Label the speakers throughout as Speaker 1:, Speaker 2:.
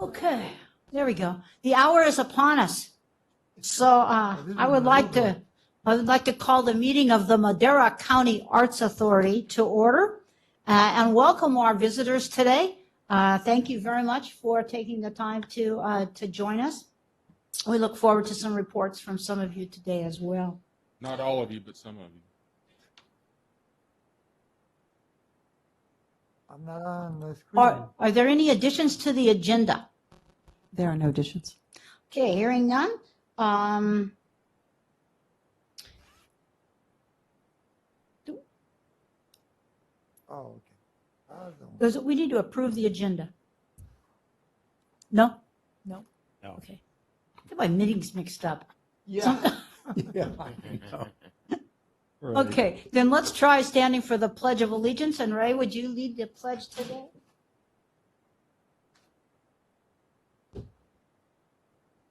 Speaker 1: Okay, there we go. The hour is upon us. So I would like to call the meeting of the Madera County Arts Authority to order and welcome our visitors today. Thank you very much for taking the time to join us. We look forward to some reports from some of you today as well.
Speaker 2: Not all of you, but some of you.
Speaker 3: I'm not on the screen.
Speaker 1: Are there any additions to the agenda?
Speaker 4: There are no additions.
Speaker 1: Okay, hearing none.
Speaker 3: Oh, okay.
Speaker 1: We need to approve the agenda. No?
Speaker 4: No.
Speaker 2: No.
Speaker 1: Okay. Get my meetings mixed up.
Speaker 3: Yeah. Yeah.
Speaker 2: Right.
Speaker 1: Okay, then let's try standing for the Pledge of Allegiance. And Ray, would you lead the pledge today?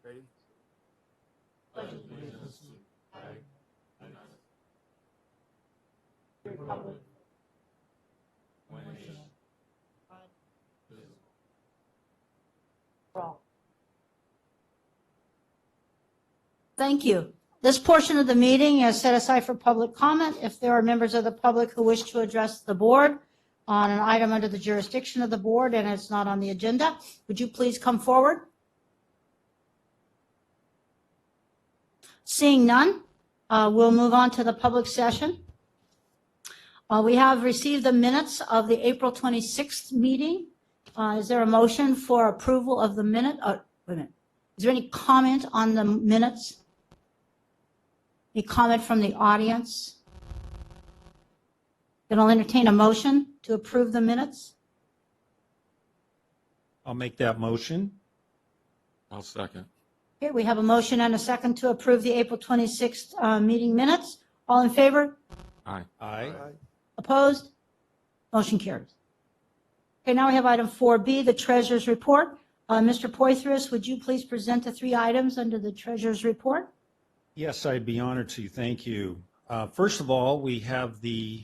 Speaker 3: Ready?
Speaker 1: Thank you. This portion of the meeting is set aside for public comment. If there are members of the public who wish to address the board on an item under the jurisdiction of the board and it's not on the agenda, would you please come forward? Seeing none, we'll move on to the public session. We have received the minutes of the April 26th meeting. Is there a motion for approval of the minute? Wait a minute. Is there any comment on the minutes? Any comment from the audience? Then I'll entertain a motion to approve the minutes.
Speaker 5: I'll make that motion.
Speaker 2: I'll second.
Speaker 1: Okay, we have a motion and a second to approve the April 26th meeting minutes. All in favor?
Speaker 2: Aye.
Speaker 5: Aye.
Speaker 1: Opposed? Motion carries. Okay, now we have item 4B, the treasurer's report. Mr. Poitras, would you please present the 3 items under the treasurer's report?
Speaker 5: Yes, I'd be honored to. Thank you. First of all, we have the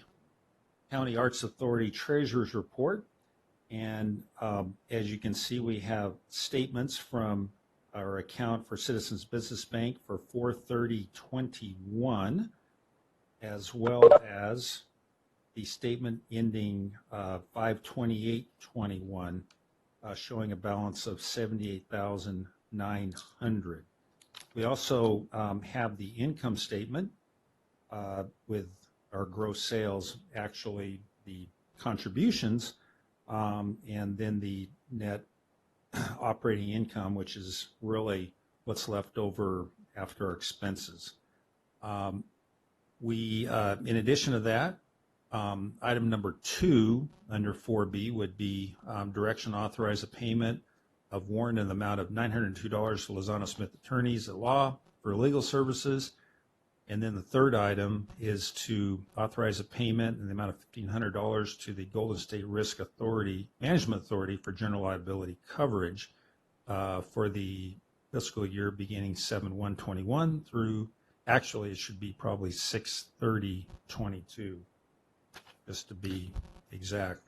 Speaker 5: County Arts Authority Treasurer's Report. And as you can see, we have statements from our account for Citizens Business Bank for 4/30/21, as well as the statement ending 5/28/21, showing a balance of $78,900. We also have the income statement with our gross sales, actually the contributions, and then the net operating income, which is really what's left over after our expenses. In addition to that, item number 2 under 4B would be direction to authorize a payment of warrant in the amount of $902 to Lozano Smith Attorneys at Law for legal services. And then the third item is to authorize a payment in the amount of $1,500 to the Golden State Risk Management Authority for general liability coverage for the fiscal year beginning 7/1/21 through, actually it should be probably 6/30/22, just to be exact.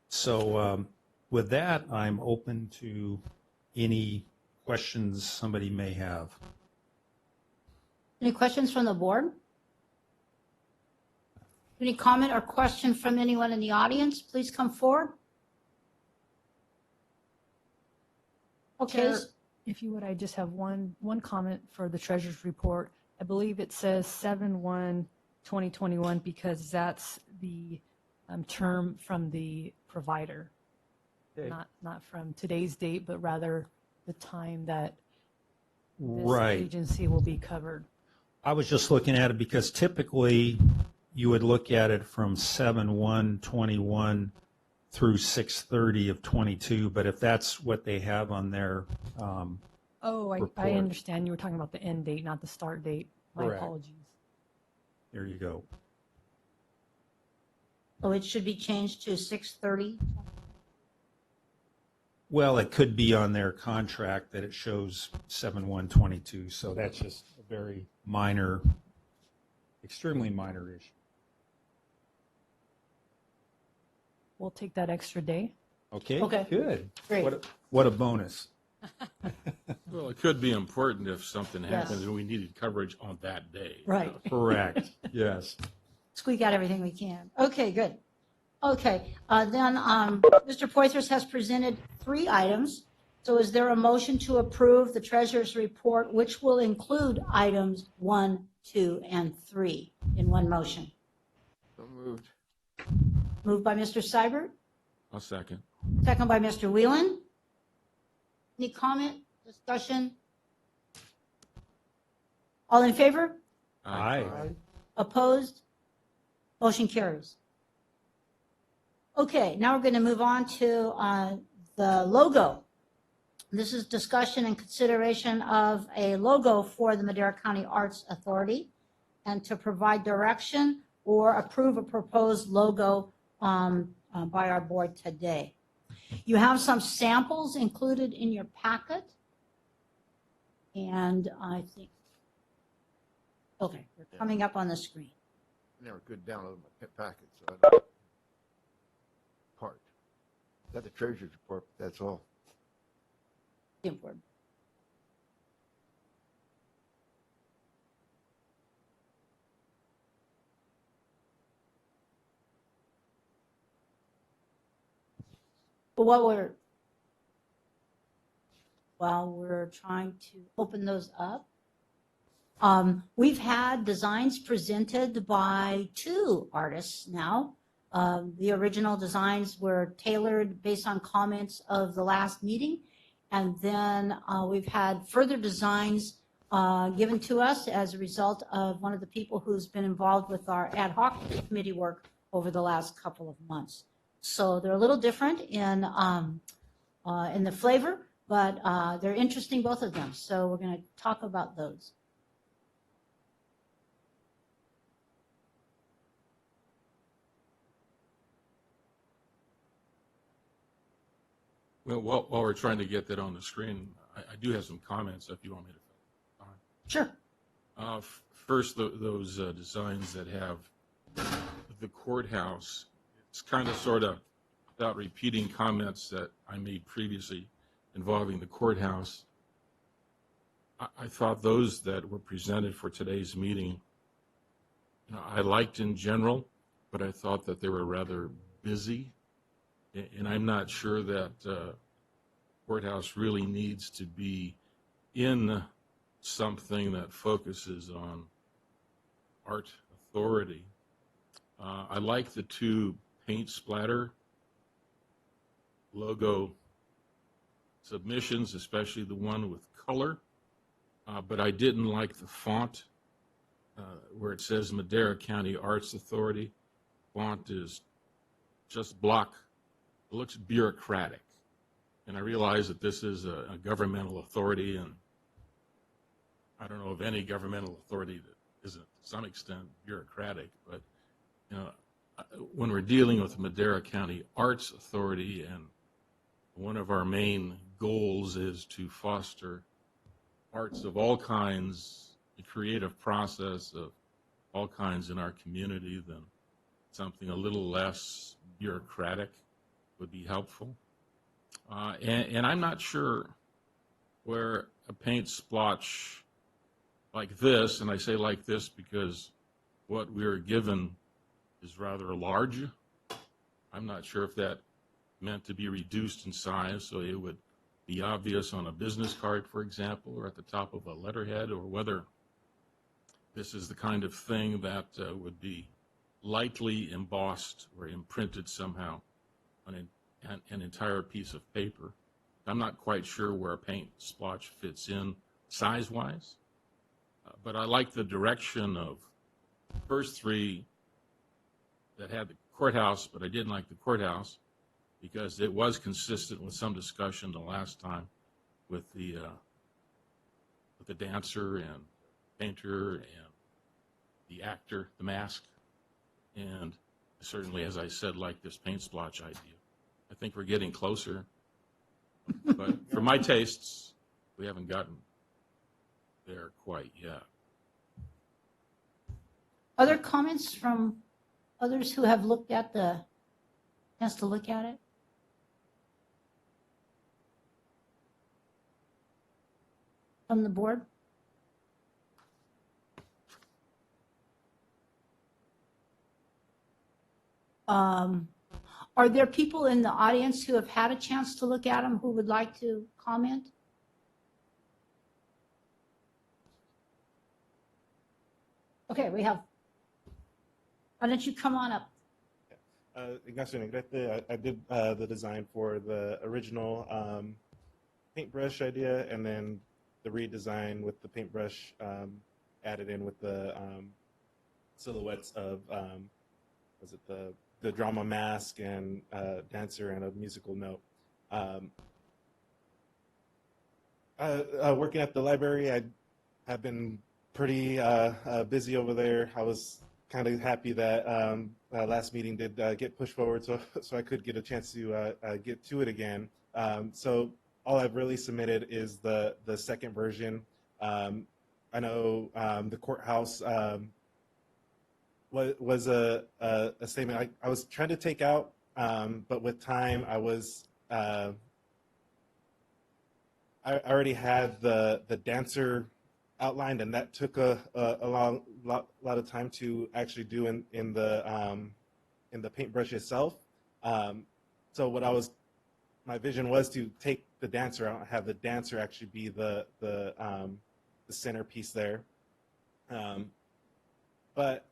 Speaker 5: So with that, I'm open to any questions somebody may have.
Speaker 1: Any questions from the board? Any comment or question from anyone in the audience? Please come forward. Okay.
Speaker 4: Chair, if you would, I just have one comment for the treasurer's report. I believe it says 7/1/2021 because that's the term from the provider.
Speaker 3: Okay.
Speaker 4: Not from today's date, but rather the time that this
Speaker 5: Right.
Speaker 4: agency will be covered.
Speaker 5: I was just looking at it because typically you would look at it from 7/1/21 through 6/30/22, but if that's what they have on their
Speaker 4: I
Speaker 5: report.
Speaker 4: understand. You were talking about the end date, not the start date. My
Speaker 5: Correct.
Speaker 4: apologies.
Speaker 5: There you go.
Speaker 1: So it should be changed to 6/30.
Speaker 5: Well, it could be on their contract that it shows 7/1/22, so that's just a very minor, extremely minor issue.
Speaker 4: We'll take that extra day.
Speaker 5: Okay,
Speaker 1: Okay.
Speaker 5: good.
Speaker 1: Great.
Speaker 5: What a bonus.
Speaker 2: Well, it could be important if something
Speaker 1: Yes.
Speaker 2: happened and we needed coverage on that day.
Speaker 1: Right.
Speaker 5: Correct, yes.
Speaker 1: Squeak out everything we can. Okay, good. Okay, then Mr. Poitras has presented 3 items. So is there a motion to approve the treasurer's report, which will include items 1, 2, and 3 in one motion?
Speaker 3: So moved.
Speaker 1: Moved by Mr. Seibert,
Speaker 2: I'll second.
Speaker 1: second by Mr. Whelan. Any comment, discussion? All in favor?
Speaker 5: Aye.
Speaker 3: Aye.
Speaker 1: Opposed? Motion carries. Okay, now we're going to move on to the logo. This is discussion and consideration of a logo for the Madera County Arts Authority and to provide direction or approve a proposed logo by our board today. You have some samples included in your packet. And I think, okay, they're coming up on the screen.
Speaker 3: Never could download my packet, so I don't. Part. Got the treasurer's report, but that's all.
Speaker 1: Important. But while we're trying to open those up, we've had designs presented by 2 artists now. The original designs were tailored based on comments of the last meeting. And then we've had further designs given to us as a result of one of the people who's been involved with our ad hoc committee work over the last couple of months. So they're a little different in the flavor, but they're interesting, both of them. So we're going to talk about those.
Speaker 2: Well, while we're trying to get that on the screen, I do have some comments if you want me to.
Speaker 1: Sure.
Speaker 2: First, those designs that have the courthouse, it's kind of sort of without repeating comments that I made previously involving the courthouse. I thought those that were presented for today's meeting, I liked in general, but I thought that they were rather busy. And I'm not sure that courthouse really needs to be in something that focuses on art authority. I like the 2 paint splatter logo submissions, especially the one with color, but I didn't like the font where it says Madera County Arts Authority. Font is just block. It looks bureaucratic. And I realize that this is a governmental authority, and I don't know of any governmental authority that isn't to some extent bureaucratic, but when we're dealing with the Madera County Arts Authority, and one of our main goals is to foster arts of all kinds, the creative process of all kinds in our community, then something a little less bureaucratic would be helpful. And I'm not sure where a paint splotch like this, and I say like this because what we are given is rather large. I'm not sure if that meant to be reduced in size so it would be obvious on a business card, for example, or at the top of a letterhead, or whether this is the kind of thing that would be lightly embossed or imprinted somehow on an entire piece of paper. I'm not quite sure where a paint splotch fits in size-wise, but I like the direction of the first 3 that had the courthouse, but I didn't like the courthouse because it was consistent with some discussion the last time with the dancer and painter and the actor, the mask, and certainly, as I said, like this paint splotch idea. I think we're getting closer, but for my tastes, we haven't gotten there quite yet.
Speaker 1: Other comments from others who have looked at chance to look at it? from the board? Are there people in the audience who have had a chance to look at them who would like to comment? Okay, we have, why don't you come on up?
Speaker 6: Ignacio Negrete, I did the design for the original paintbrush idea, and then the redesign with the paintbrush added in with the silhouettes of, was it the drama mask and dancer and a musical note. Working at the library, I have been pretty busy over there. I was kind of happy that last meeting did get pushed forward, so I could get a chance to get to it again. So all I've really submitted is the second version. I know the courthouse was a statement I was trying to take out, but with time I already had the dancer outlined, and that took a lot of time to actually do in the paintbrush itself. So my vision was to take the dancer out and have the dancer actually be the centerpiece there. But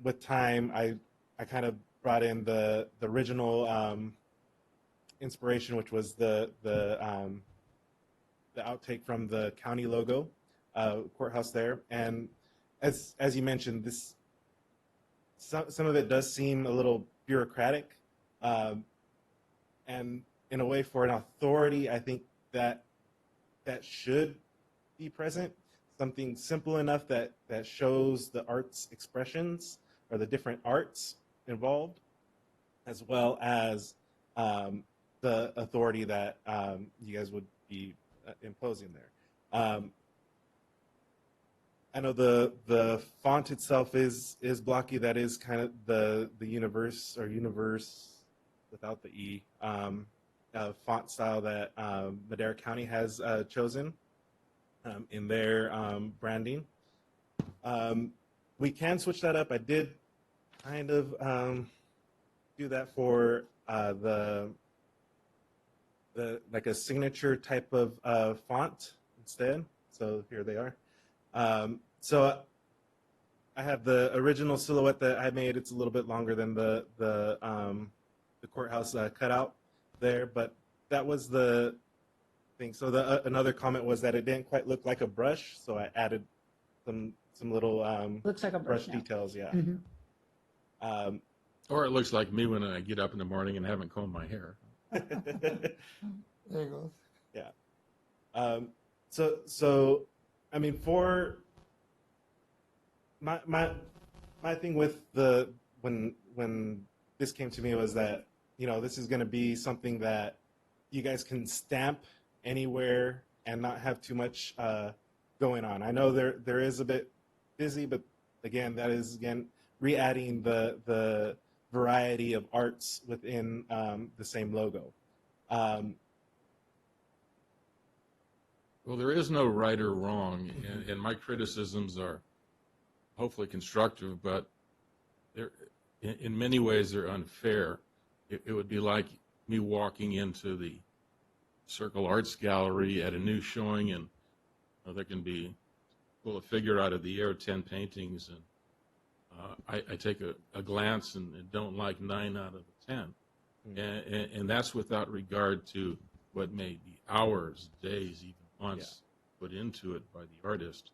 Speaker 6: with time, I kind of brought in the original inspiration, which was the outtake from the county logo. Courthouse there, and as you mentioned, some of it does seem a little bureaucratic, and in a way, for an authority, I think that should be present. Something simple enough that shows the art's expressions or the different arts involved, as well as the authority that you guys would be imposing there. I know the font itself is blocky. That is kind of the universe without the E font style that Madera County has chosen in their branding. We can switch that up. I did kind of do that for the like a signature type of font instead. So here they are. So I have the original silhouette that I made. It's a little bit longer than the courthouse cutout there, but that was the thing. So another comment was that it didn't quite look like a brush, so I added some little
Speaker 1: Looks like a brush now.
Speaker 6: details. Yeah.
Speaker 1: Mhm.
Speaker 2: Or it looks like me when I get up in the morning and haven't combed my hair.
Speaker 3: There you go.
Speaker 6: Yeah. So I mean, for my thing with when this came to me was that, you know, this is going to be something that you guys can stamp anywhere and not have too much going on. I know there is a bit busy, but again, that is re-adding the variety of arts within the same logo.
Speaker 2: Well, there is no right or wrong, and my criticisms are hopefully constructive, but in many ways they're unfair. It would be like me walking into the Circle Arts Gallery at a new showing, and there can be pull a figure out of the air, 10 paintings, and I take a glance and don't like 9 out of the 10, and that's without regard to what may be hours, days, even months put into it by the artist,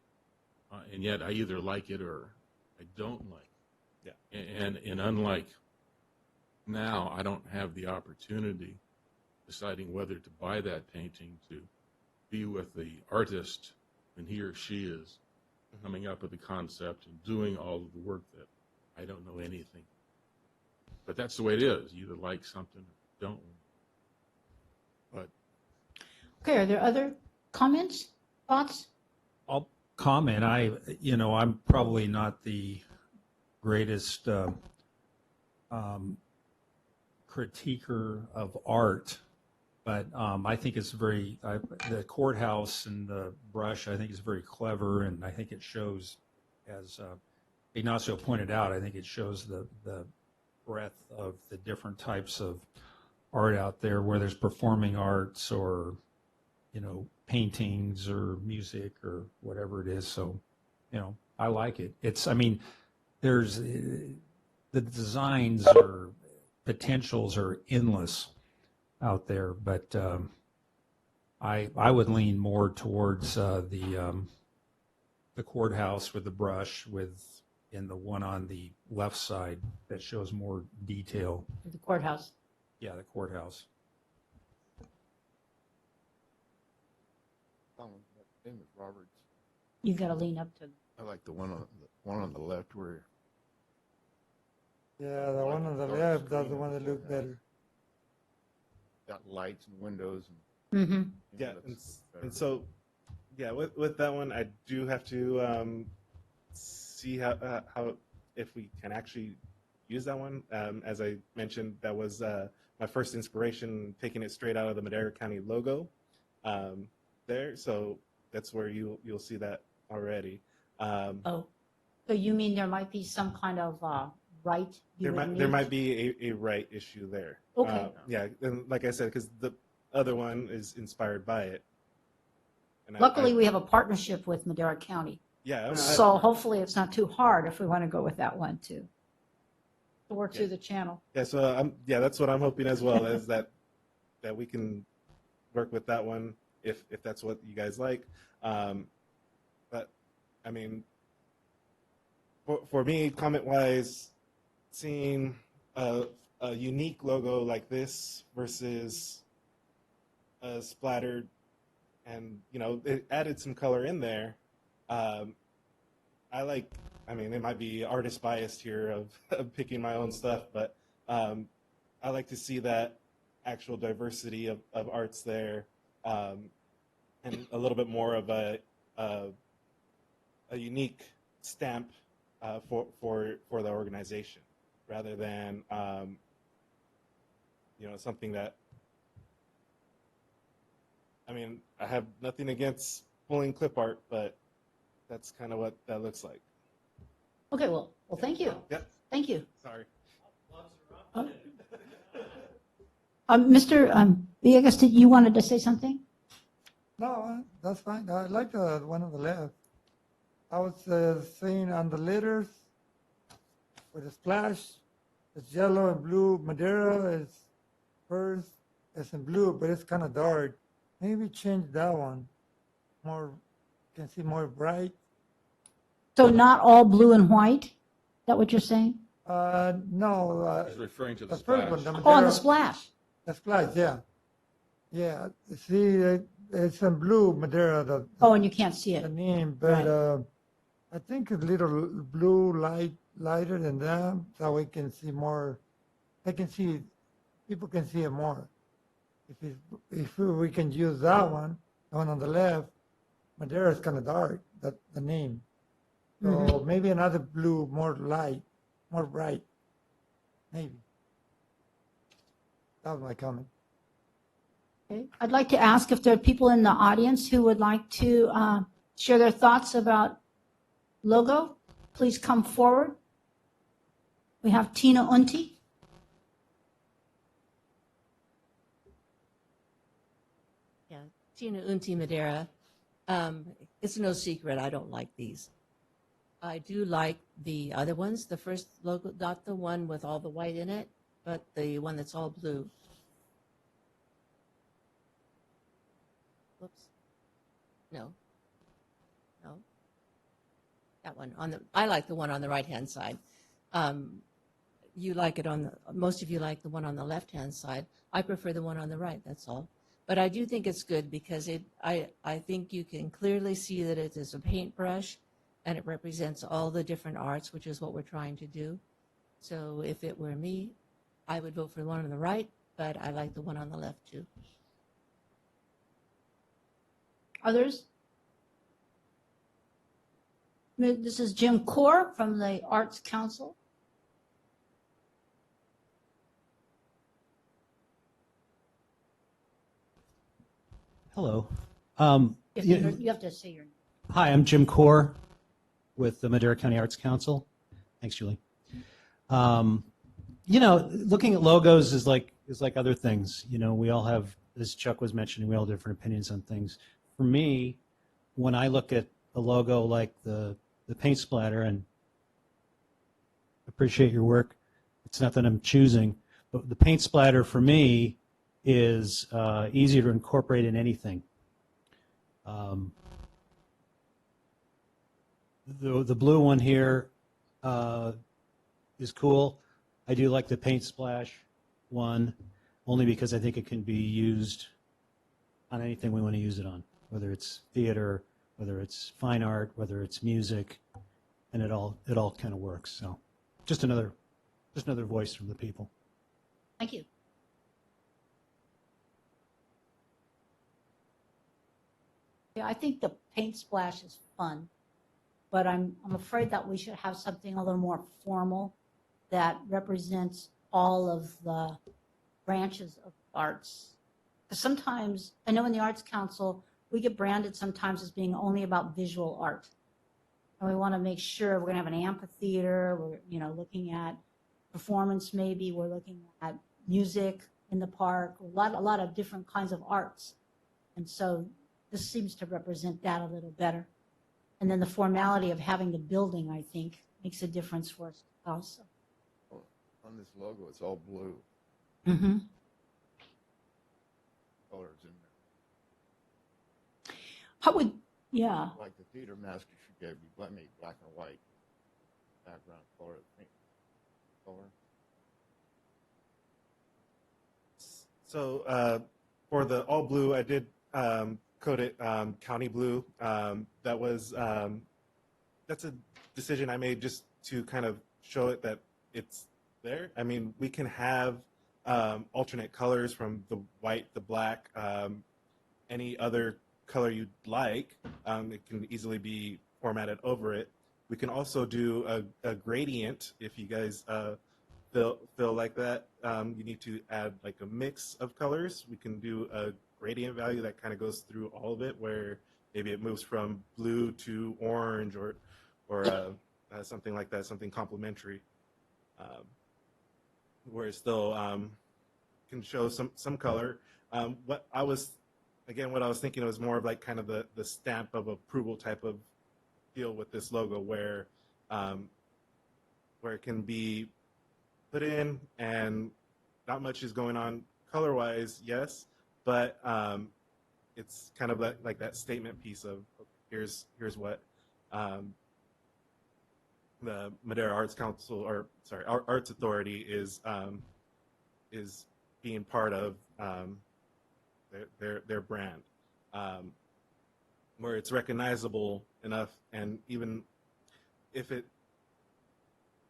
Speaker 2: and yet I either like it or I don't like it. Yeah. And unlike now, I don't have the opportunity deciding whether to buy that painting, to be with the artist when he or she is coming up with the concept and doing all of the work that I don't know anything. But that's the way it is. You either like something or don't. But
Speaker 1: Okay, are there other comments, thoughts?
Speaker 5: I'll comment. I'm probably not the greatest critiquer of art, But I think it's the courthouse and the brush, I think is very clever, and I think it shows, as Ignacio pointed out, I think it shows the breadth of the different types of art out there, whether it's performing arts or, paintings or music or whatever it is. So, I like it. There's the designs or potentials are endless out there, but I would lean more towards the courthouse with the brush and the one on the left side that shows more detail.
Speaker 1: The courthouse.
Speaker 5: Yeah, the courthouse.
Speaker 3: Name is Roberts.
Speaker 1: You got to lean up to.
Speaker 3: I like the one on the left where
Speaker 7: Yeah, the one on the
Speaker 3: Dark
Speaker 7: left, that's the
Speaker 3: screen
Speaker 7: one that
Speaker 3: on
Speaker 7: look
Speaker 3: the
Speaker 7: better.
Speaker 3: got lights and windows
Speaker 1: Mm-hmm.
Speaker 6: Yeah,
Speaker 3: looks
Speaker 6: and,
Speaker 3: better.
Speaker 6: and so, yeah, with that one, I do have to see how if we can actually use that one. As I mentioned, that was my first inspiration, taking it straight out of the Madera County logo there. So that's where you'll see that already.
Speaker 1: Oh, so you mean there might be some kind of right? You would
Speaker 6: There
Speaker 1: need?
Speaker 6: might be a right issue there.
Speaker 1: Okay.
Speaker 6: Yeah, and like I said, because the other one is inspired by it. And
Speaker 1: Luckily, we have a partnership with Madera County.
Speaker 6: yeah.
Speaker 1: So hopefully it's not too hard if we want to go with that one too. To work through the channel.
Speaker 6: Yeah, so that's what I'm hoping as well, is that we can work with that one if that's what you guys like. But I mean, for me, comment wise, seeing a unique logo like this versus a splattered, and it added some color in there. I mean, it might be artist biased here of picking my own stuff, but I like to see that actual diversity of arts there, and a little bit more of a unique stamp for the organization, rather than something that. I mean, I have nothing against pulling clip art, but that's kind of what that looks like.
Speaker 1: Okay, well, thank you.
Speaker 6: Yep.
Speaker 1: Thank you.
Speaker 6: Sorry.
Speaker 1: Mr. Villegas, did you wanted to say something?
Speaker 7: No, that's fine. I like the one on the left. I was saying on the letters with the splash, it's yellow and blue. Madera is first, it's in blue, but it's kind of dark. Maybe change that one. More, can see more bright.
Speaker 1: So not all blue and white? Is that what you're saying?
Speaker 7: No,
Speaker 2: He's referring to the
Speaker 7: the first
Speaker 2: splash.
Speaker 7: one, the
Speaker 1: Oh, on
Speaker 7: Madera,
Speaker 1: the splash.
Speaker 7: the splash, yeah. Yeah, see, it's in blue, Madera,
Speaker 1: Oh, and you can't see
Speaker 7: the
Speaker 1: it.
Speaker 7: name, but I think a little blue lighter than that, so we can see more. I can see, people can see it more. If we can use that one, the one on the left, Madera is kind of dark. That the name. So maybe another blue, more light, more bright. Maybe. That was my comment.
Speaker 1: Okay. I'd like to ask if there are people in the audience who would like to share their thoughts about logo. Please come forward. We have Tina Unti.
Speaker 8: Yeah, Tina Unti Madera. It's no secret I don't like these. I do like the other ones, the first logo, not the one with all the white in it, but the one that's all blue. Whoops. No. No. That one I like the one on the right-hand side. You like it most of you like the one on the left-hand side. I prefer the one on the right, that's all. But I do think it's good because I think you can clearly see that it is a paintbrush and it represents all the different arts, which is what we're trying to do. So if it were me, I would vote for the one on the right, but I like the one on the left too.
Speaker 1: Others? This is Jim Core from the Arts Council.
Speaker 9: Hello.
Speaker 1: You have to say your name.
Speaker 9: Hi, I'm Jim Core with the Madera County Arts Council. Thanks, Julie. Looking at logos is like other things. We all have, as Chuck was mentioning, we all have different opinions on things. For me, when I look at a logo like the paint splatter, and appreciate your work, it's not that I'm choosing, but the paint splatter for me is easier to incorporate in anything. The blue one here is cool. I do like the paint splash one, only because I think it can be used on anything we want to use it on, whether it's theater, whether it's fine art, whether it's music, and it all kind of works. So, just another voice from the people.
Speaker 1: Thank you. Yeah, I think the paint splash is fun, but I'm afraid that we should have something a little more formal that represents all of the branches of arts. Because sometimes, I know in the Arts Council, we get branded sometimes as being only about visual art. And we want to make sure we're going to have an amphitheater, we're looking at performance maybe, we're looking at music in the park, a lot of different kinds of arts. And so this seems to represent that a little better. And then the formality of having the building, I think, makes a difference for us also.
Speaker 3: On this logo, it's all blue.
Speaker 1: Mm-hmm.
Speaker 3: Colors in there.
Speaker 1: How would, yeah.
Speaker 3: Like the theater mask you gave me, let me black and white background color, paint color.
Speaker 6: So for the all blue, I did code it county blue. That's a decision I made just to kind of show it that it's there. I mean, we can have alternate colors from the white, the black, any other color you'd like. It can easily be formatted over it. We can also do a gradient if you guys feel like that. You need to add like a mix of colors. We can do a gradient value that kind of goes through all of it, where maybe it moves from blue to orange or something like that, something complementary, where it still can show some color. What I was thinking was more of like kind of the stamp of approval type of deal with this logo, where it can be put in and not much is going on color-wise, yes, but it's kind of like that statement piece of here's what the Madera Arts Council, Arts Authority is being part of their brand, where it's recognizable enough, and even if it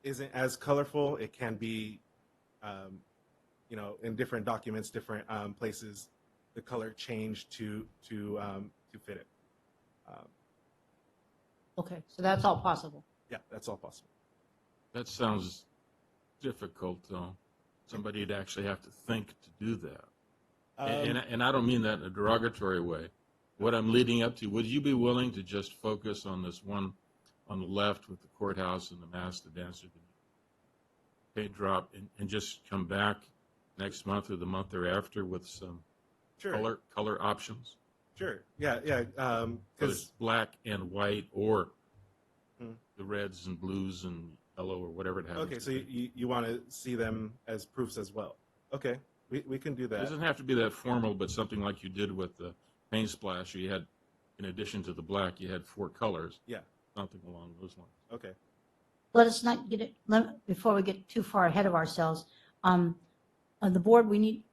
Speaker 6: isn't as colorful, it can be, in different documents, different places, the color changed to fit it.
Speaker 1: Okay, so that's all possible.
Speaker 6: Yeah, that's all possible.
Speaker 2: That sounds difficult, though. Somebody'd actually have to think to do that. And I don't mean that in a derogatory way. What I'm leading up to, would you be willing to just focus on this one on the left with the courthouse and the mask, the dancer, the paint drop, and just come back next month or the month thereafter with some
Speaker 6: Sure.
Speaker 2: color options?
Speaker 6: Sure. Yeah.
Speaker 2: Whether it's black and white, or
Speaker 6: Hmm.
Speaker 2: the reds and blues and yellow, or whatever it happens.
Speaker 6: Okay,
Speaker 2: to
Speaker 6: so
Speaker 2: be.
Speaker 6: you want to see them as proofs as well. Okay, we can do
Speaker 2: It
Speaker 6: that.
Speaker 2: doesn't have to be that formal, but something like you did with the paint splash. You had, in addition to the black, you had 4 colors.
Speaker 6: Yeah.
Speaker 2: Something along those lines.
Speaker 6: Okay.
Speaker 1: Let us not get it, before we get too far ahead of ourselves. On the board, we need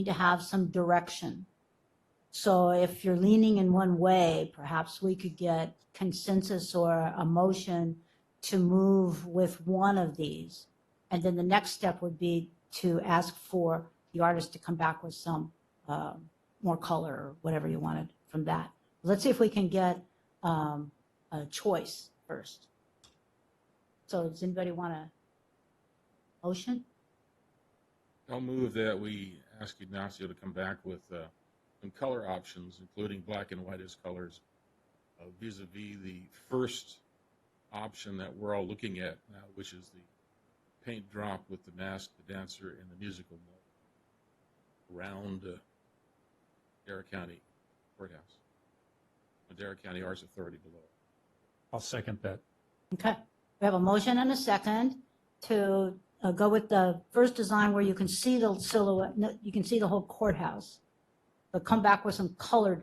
Speaker 1: to have some direction. So if you're leaning in one way, perhaps we could get consensus or a motion to move with one of these. And then the next step would be to ask for the artist to come back with some more color or whatever you wanted from that. Let's see if we can get a choice first. So does anybody want a motion?
Speaker 2: I'll move that we ask Ignacio to come back with some color options, including black and white as colors, vis-a-vis the first option that we're all looking at now, which is the paint drop with the mask, the dancer, and the musical note around Madera County Courthouse, Madera County Arts Authority below.
Speaker 5: I'll second that.
Speaker 1: Okay, we have a motion and a second to go with the first design where you can see the silhouette, you can see the whole courthouse, but come back with some colored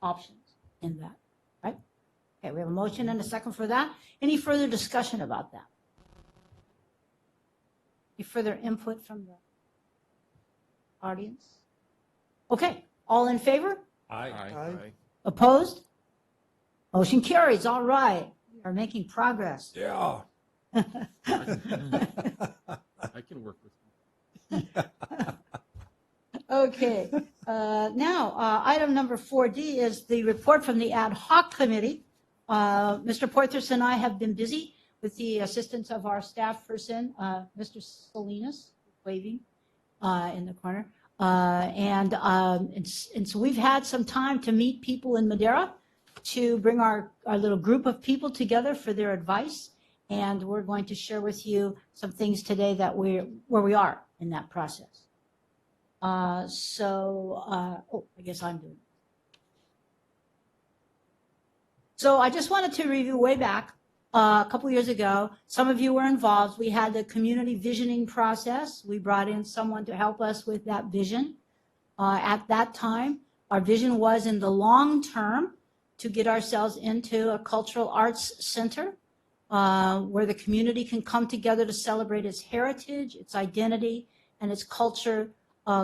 Speaker 1: options in that, right? Okay, we have a motion and a second for that. Any further discussion about that? Any further input from the audience? Okay, all in favor?
Speaker 5: Aye.
Speaker 3: Aye.
Speaker 1: Opposed? Motion carries. All right. We are making progress.
Speaker 5: Yeah.
Speaker 2: I can work with you.
Speaker 1: Okay. Now, item number 4D is the report from the ad hoc committee. Mr. Porthos and I have been busy with the assistance of our staff person, Mr. Salinas, waving in the corner. And so we've had some time to meet people in Madera to bring our little group of people together for their advice. And we're going to share with you some things today that where we are in that process. I guess I'm doing it. So I just wanted to review way back a couple years ago. Some of you were involved. We had the community visioning process. We brought in someone to help us with that vision. At that time, our vision was in the long term to get ourselves into a cultural arts center where the community can come together to celebrate its heritage, its identity, and its culture,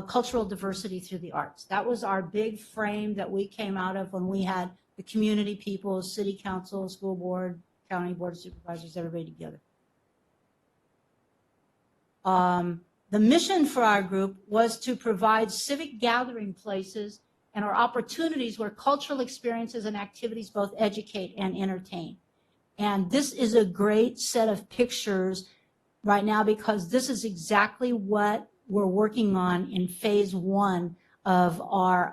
Speaker 1: cultural diversity through the arts. That was our big frame that we came out of when we had the community people, city council, school board, county board of supervisors, everybody together. The mission for our group was to provide civic gathering places and our opportunities where cultural experiences and activities both educate and entertain. And this is a great set of pictures right now because this is exactly what we're working on in phase 1 of our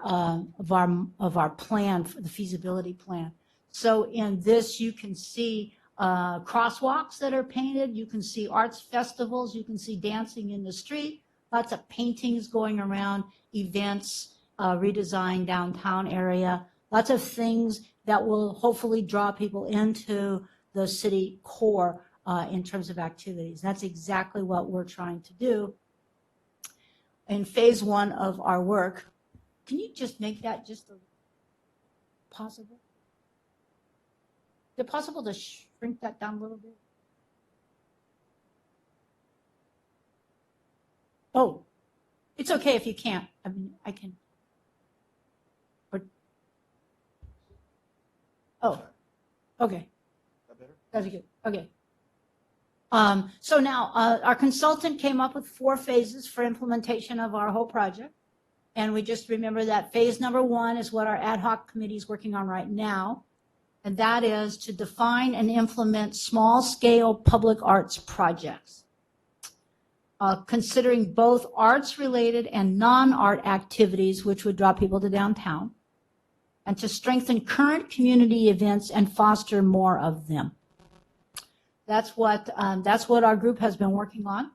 Speaker 1: plan, for the feasibility plan. So in this, you can see crosswalks that are painted. You can see arts festivals. You can see dancing in the street. Lots of paintings going around, events, redesigned downtown area. Lots of things that will hopefully draw people into the city core in terms of activities. That's exactly what we're trying to do in phase 1 of our work. Can you just make that just possible? Is it possible to shrink that down a little bit? Oh, it's okay if you can't. I mean, I can. Oh, okay. That's good. Okay. So now our consultant came up with 4 phases for implementation of our whole project. And we just remember that phase number 1 is what our ad hoc committee is working on right now. And that is to define and implement small-scale public arts projects, considering both arts-related and non-art activities, which would draw people to downtown, and to strengthen current community events and foster more of them. That's what our group has been working on.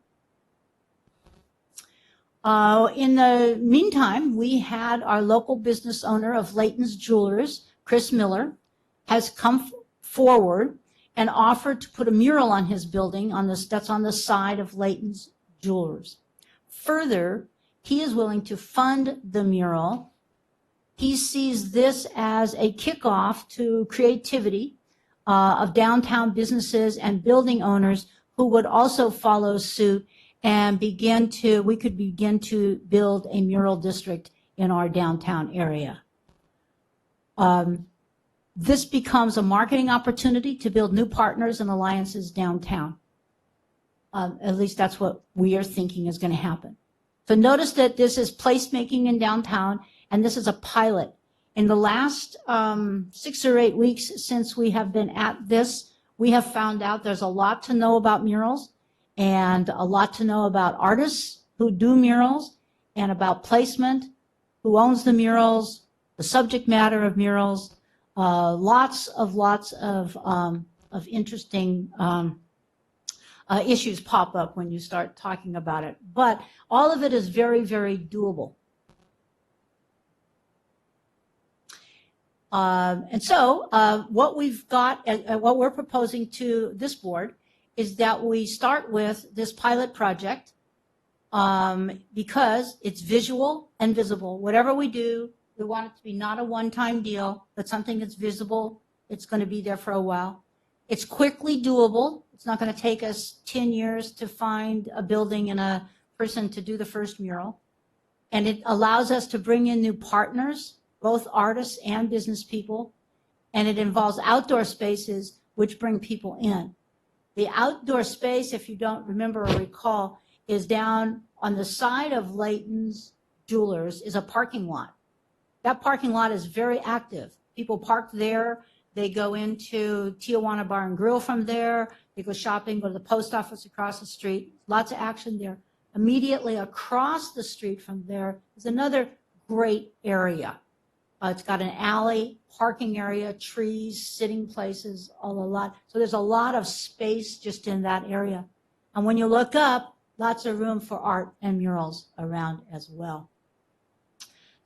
Speaker 1: In the meantime, we had our local business owner of Layton's Jewelers, Chris Miller, has come forward and offered to put a mural on his building that's on the side of Layton's Jewelers. Further, he is willing to fund the mural. He sees this as a kickoff to creativity of downtown businesses and building owners who would also follow suit and we could begin to build a mural district in our downtown area. This becomes a marketing opportunity to build new partners and alliances downtown. At least that's what we are thinking is going to happen. So notice that this is placemaking in downtown, and this is a pilot. In the last 6 or 8 weeks since we have been at this, we have found out there's a lot to know about murals and a lot to know about artists who do murals and about placement who owns the murals, the subject matter of murals, lots of interesting issues pop up when you start talking about it. But all of it is very, very doable. And so what we've got, what we're proposing to this board is that we start with this pilot project because it's visual and visible. Whatever we do, we want it to be not a one-time deal, but something that's visible. It's going to be there for a while. It's quickly doable. It's not going to take us 10 years to find a building and a person to do the first mural. And it allows us to bring in new partners, both artists and business people. And it involves outdoor spaces which bring people in. The outdoor space, if you don't remember or recall, is down on the side of Layton's Jewelers is a parking lot. That parking lot is very active. People park there. They go into Tijuana Bar and Grill from there. They go shopping, go to the post office across the street. Lots of action there. Immediately across the street from there is another great area. It's got an alley, parking area, trees, sitting places, a lot. So there's a lot of space just in that area. And when you look up, lots of room for art and murals around as well.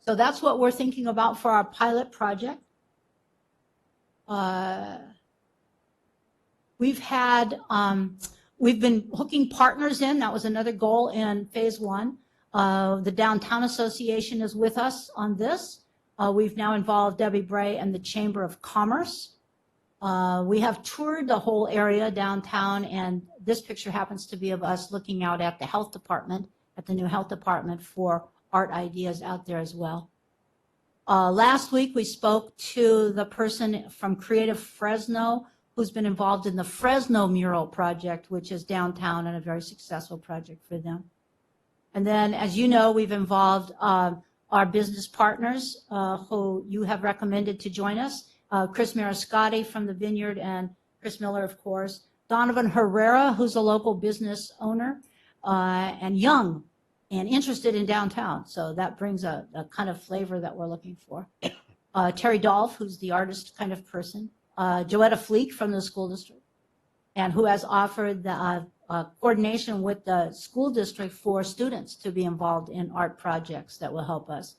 Speaker 1: So that's what we're thinking about for our pilot project. We've been hooking partners in. That was another goal in phase one. The Downtown Association is with us on this. We've now involved Debbie Bray and the Chamber of Commerce. We have toured the whole area downtown, and this picture happens to be of us looking out at the health department, at the new health department for art ideas out there as well. Last week, we spoke to the person from Creative Fresno who's been involved in the Fresno mural project, which is downtown and a very successful project for them. And then, as you know, we've involved our business partners who you have recommended to join us, Chris Mariscotti from the Vineyard and Chris Miller, of course, Donovan Herrera, who's a local business owner, and young and interested in downtown. So that brings a kind of flavor that we're looking for. Terry Dolph, who's the artist kind of person, Joetta Fleek from the school district, and who has offered the coordination with the school district for students to be involved in art projects that will help us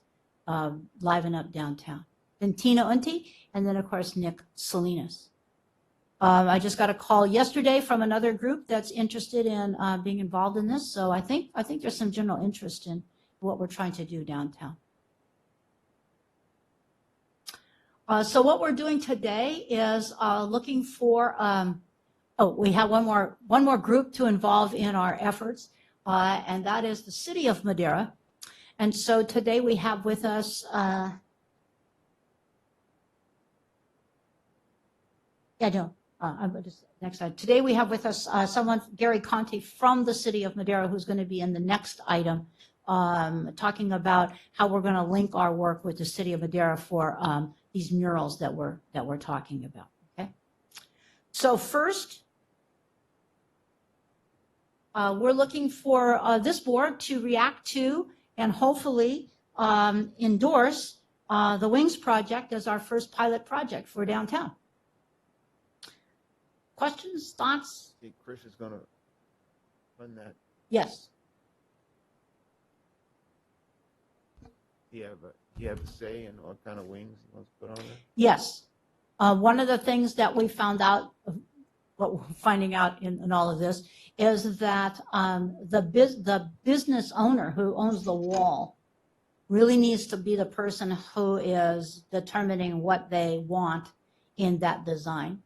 Speaker 1: liven up downtown. Then Tina Unti, and then, of course, Nick Salinas. I just got a call yesterday from another group that's interested in being involved in this, so I think there's some general interest in what we're trying to do downtown. So what we're doing today is looking for, we have one more group to involve in our efforts, and that is the City of Madera. And so today we have with us, next slide. Today we have with us someone, Gary Conti, from the City of Madera, who's going to be in the next item, talking about how we're going to link our work with the City of Madera for these murals that we're talking about. Okay. So first, we're looking for this board to react to and hopefully endorse the Wings project as our first pilot project for downtown. Questions, thoughts?
Speaker 3: See, Chris is going to fund that.
Speaker 1: Yes.
Speaker 3: Do you have a say in what kind of wings he wants to put on there?
Speaker 1: Yes. One of the things that we found out, what we're finding out in all of this, is that the business owner who owns the wall really needs to be the person who is determining what they want in that design.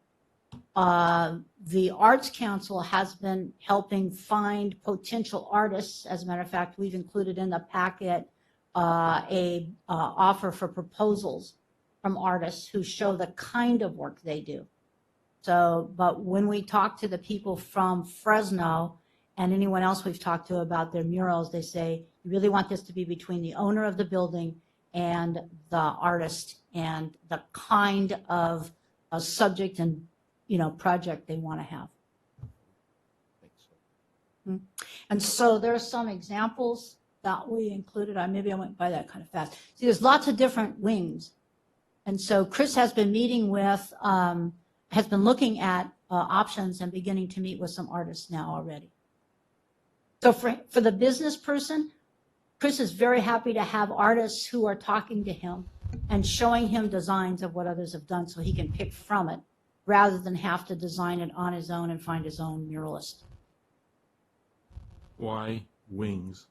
Speaker 1: The Arts Council has been helping find potential artists. As a matter of fact, we've included in the packet a offer for proposals from artists who show the kind of work they do. So, but when we talk to the people from Fresno and anyone else we've talked to about their murals, they say, you really want this to be between the owner of the building and the artist and the kind of a subject and project they want to have. And so there are some examples that we included. Maybe I went by that kind of fast. See, there's lots of different wings. And so Chris has been meeting with, has been looking at options and beginning to meet with some artists now already. So for the business person, Chris is very happy to have artists who are talking to him and showing him designs of what others have done so he can pick from it rather than have to design it on his own and find his own muralist.
Speaker 2: Why wings?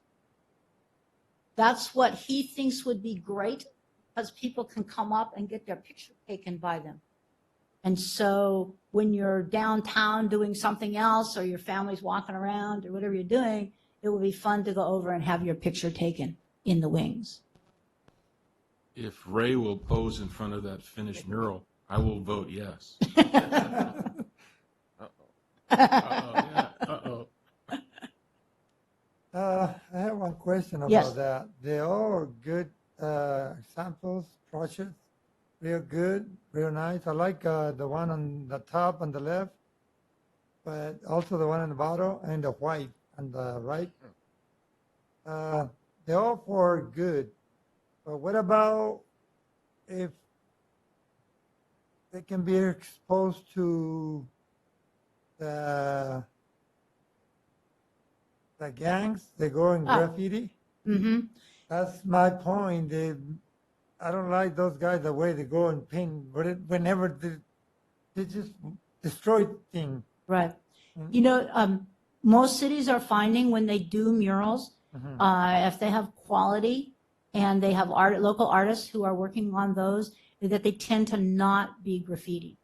Speaker 1: That's what he thinks would be great because people can come up and get their picture taken by them. And so when you're downtown doing something else or your family's walking around or whatever you're doing, it will be fun to go over and have your picture taken in the wings.
Speaker 2: If Ray will pose in front of that finished mural, I will vote yes. Uh-oh.
Speaker 7: I have one question about
Speaker 1: Yes.
Speaker 7: that. They're all good examples, projects, real good, real nice. I like the one on the top on the left, but also the one on the bottom and the white on the right. They're all for good. But what about if they can be exposed to the gangs, they go in graffiti?
Speaker 1: Mm-hmm.
Speaker 7: That's my point. I don't like those guys the way they go and paint, but whenever they just destroy things.
Speaker 1: Right. You know, most cities are finding when they do murals, if they have quality and they have local artists who are working on those, that they tend to not be graffiti.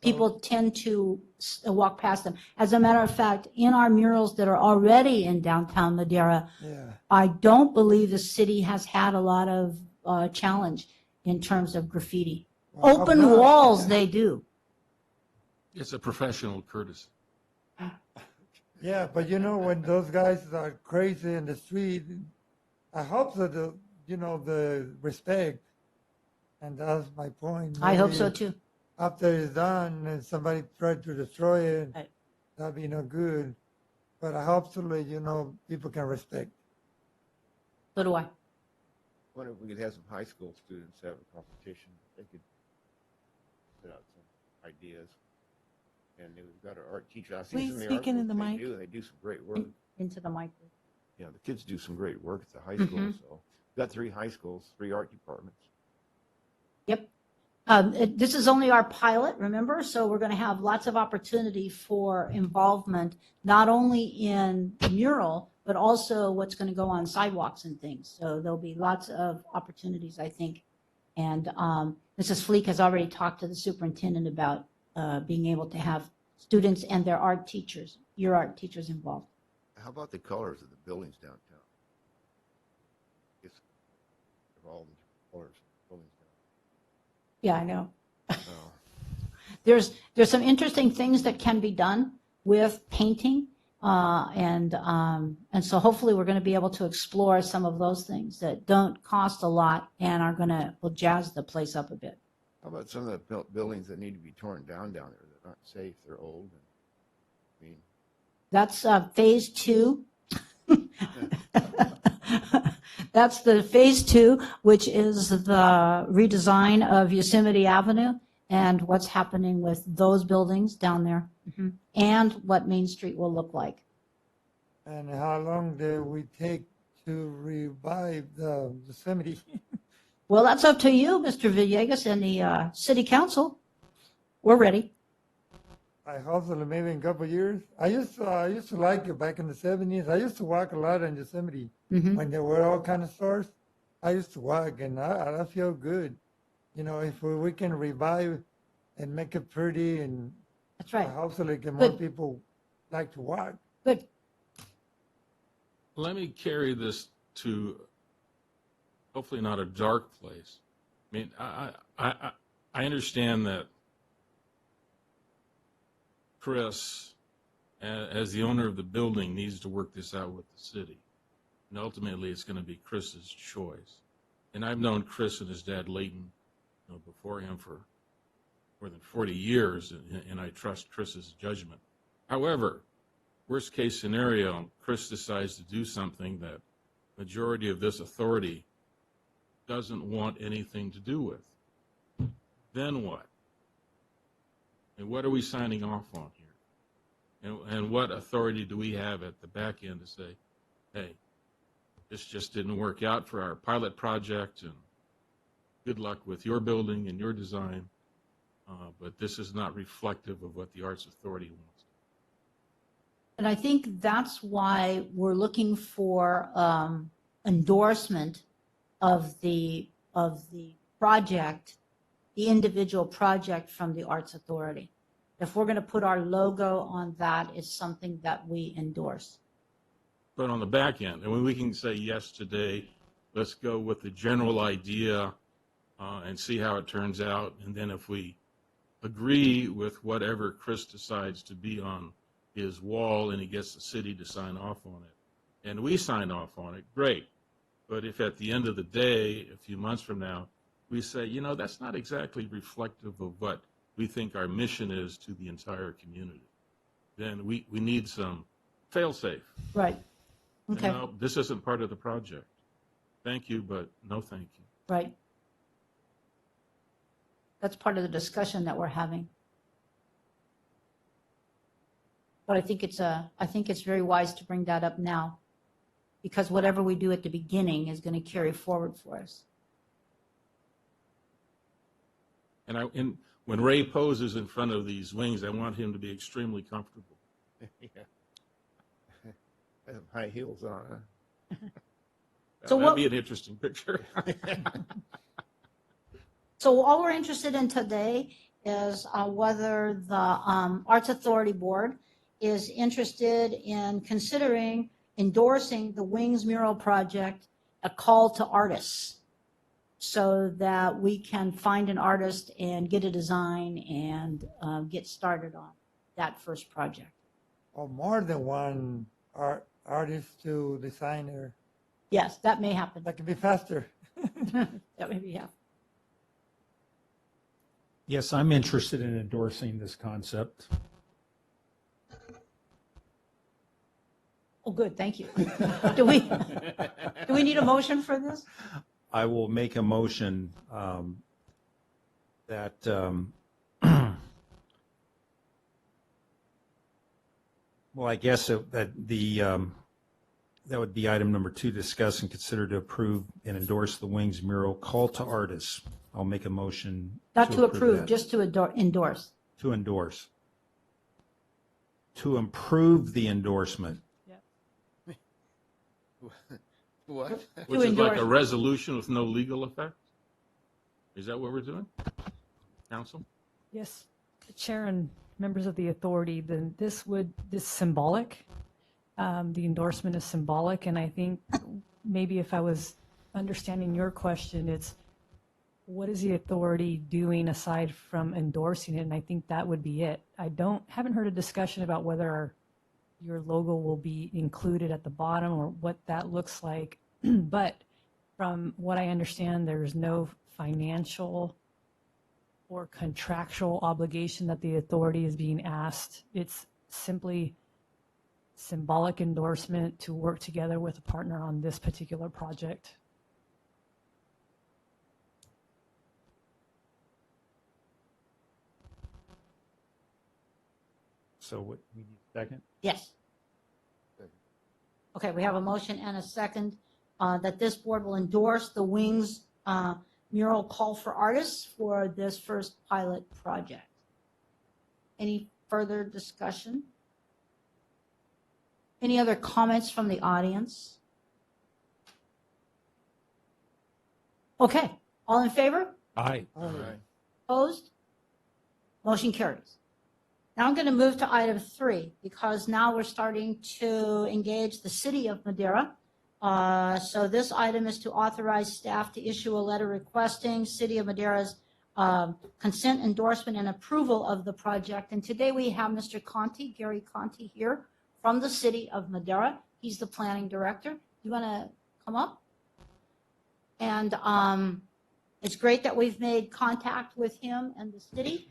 Speaker 1: People tend to walk past them. As a matter of fact, in our murals that are already in downtown Madera, I don't believe the city has had a lot of challenge in terms of graffiti.
Speaker 7: Well,
Speaker 1: Open walls, they do.
Speaker 2: It's a professional courtesy.
Speaker 7: Yeah, but you know, when those guys are crazy in the street, I hope that the respect, and that's my point.
Speaker 1: I hope
Speaker 7: Maybe
Speaker 1: so too.
Speaker 7: After it's done and somebody tried to destroy it,
Speaker 1: Right.
Speaker 7: that'd be no good. But I hope people can respect.
Speaker 1: So do I.
Speaker 3: Wonder if we could have some high school students have a competition. They could put out some ideas. And we've got our art teacher. I've seen
Speaker 10: Please
Speaker 3: some of the
Speaker 10: speak into
Speaker 3: artwork
Speaker 10: the mic.
Speaker 3: They do some great work.
Speaker 1: Into the mic.
Speaker 3: Yeah, the kids do some great work at the high school. So we've got 3 high schools, 3 art departments.
Speaker 1: Yep. This is only our pilot, remember? So we're going to have lots of opportunity for involvement, not only in the mural, but also what's going to go on sidewalks and things. So there'll be lots of opportunities, I think. And Mrs. Fleek has already talked to the superintendent about being able to have students and their art teachers, your art teachers involved.
Speaker 3: How about the colors of the buildings downtown? It's all the colors of the buildings
Speaker 1: Yeah, I know.
Speaker 3: downtown.
Speaker 1: There's some interesting things that can be done with painting, and so hopefully we're going to be able to explore some of those things that don't cost a lot and will jazz the place up a bit.
Speaker 3: How about some of the buildings that need to be torn down there that aren't safe? They're old.
Speaker 1: That's phase 2. That's the phase 2, which is the redesign of Yosemite Avenue and what's happening with those buildings down there, and what Main Street will look like.
Speaker 7: And how long do we take to revive the Yosemite?
Speaker 1: Well, that's up to you, Mr. Villegas, and the city council. We're ready.
Speaker 7: I hope so, maybe in a couple of years. I used to like it back in the 70s. I used to walk a lot in Yosemite when there were all kind of stores. I used to walk, and I feel good. If we can revive and make it pretty, and
Speaker 1: That's right.
Speaker 7: hopefully get more
Speaker 1: Good.
Speaker 7: people like to walk.
Speaker 1: Good.
Speaker 2: Let me carry this to hopefully not a dark place. I mean, I understand that Chris, as the owner of the building, needs to work this out with the city. And ultimately, it's going to be Chris's choice. And I've known Chris and his dad, Leighton, before him for more than 40 years, and I trust Chris's judgment. However, worst case scenario, Chris decides to do something that majority of this authority doesn't want anything to do with, then what? And what are we signing off on here? And what authority do we have at the back end to say, hey, this just didn't work out for our pilot project, and good luck with your building and your design, but this is not reflective of what the Arts Authority wants.
Speaker 1: And I think that's why we're looking for endorsement of the project, the individual project from the Arts Authority. If we're going to put our logo on that, it's something that we endorse.
Speaker 2: But on the back end, and when we can say yes today, let's go with the general idea and see how it turns out. And then if we agree with whatever Chris decides to be on his wall and he gets the city to sign off on it, and we sign off on it, great. But if at the end of the day, a few months from now, we say, you know, that's not exactly reflective of what we think our mission is to the entire community, then we need some fail-safe.
Speaker 1: Right. Okay.
Speaker 2: No, this isn't part of the project. Thank you, but no thank you.
Speaker 1: Right. That's part of the discussion that we're having. But I think it's very wise to bring that up now, because whatever we do at the beginning is going to carry forward for us.
Speaker 2: And when Ray poses in front of these wings, I want him to be extremely comfortable.
Speaker 3: Yeah. Have high heels on, huh?
Speaker 1: So
Speaker 2: That'd
Speaker 1: what-
Speaker 2: be an interesting picture.
Speaker 1: So all we're interested in today is whether the Arts Authority Board is interested in considering endorsing the Wings Mural Project, a call to artists, so that we can find an artist and get a design and get started on that first project.
Speaker 7: Or more than one artist to designer.
Speaker 1: Yes, that may happen.
Speaker 7: That can be faster.
Speaker 1: That may be happen.
Speaker 5: Yes, I'm interested in endorsing this concept.
Speaker 1: Oh, good, thank you. Do we need a motion for this?
Speaker 5: I will make a motion that well, I guess that that would be item number 2, discuss and consider to approve and endorse the Wings mural call to artists. I'll make a motion.
Speaker 1: Not to approve,
Speaker 5: that.
Speaker 1: just to endorse.
Speaker 5: To endorse. To improve the endorsement.
Speaker 3: What?
Speaker 2: Which is like a
Speaker 1: endorse.
Speaker 2: resolution with no legal effect? Is that what we're doing? Council?
Speaker 4: Yes, Chair and members of the authority, then this symbolic. The endorsement is symbolic, and I think maybe if I was understanding your question, it's what is the authority doing aside from endorsing it? And I think that would be it. Haven't heard a discussion about whether your logo will be included at the bottom or what that looks like. But from what I understand, there's no financial or contractual obligation that the authority is being asked. It's simply symbolic endorsement to work together with a partner on this particular project.
Speaker 5: So what, we need a second?
Speaker 1: Yes. Okay, we have a motion and a second that this board will endorse the Wings mural call for artists for this first pilot project. Any further discussion? Any other comments from the audience? Okay, all in favor?
Speaker 5: Aye.
Speaker 3: All right.
Speaker 1: Opposed? Motion carries. Now I'm going to move to item 3, because now we're starting to engage the city of Madera. So this item is to authorize staff to issue a letter requesting City of Madera's consent, endorsement, and approval of the project. And today we have Mr. Conti, Gary Conti, here from the City of Madera. He's the planning director. You want to come up? And it's great that we've made contact with him and the city.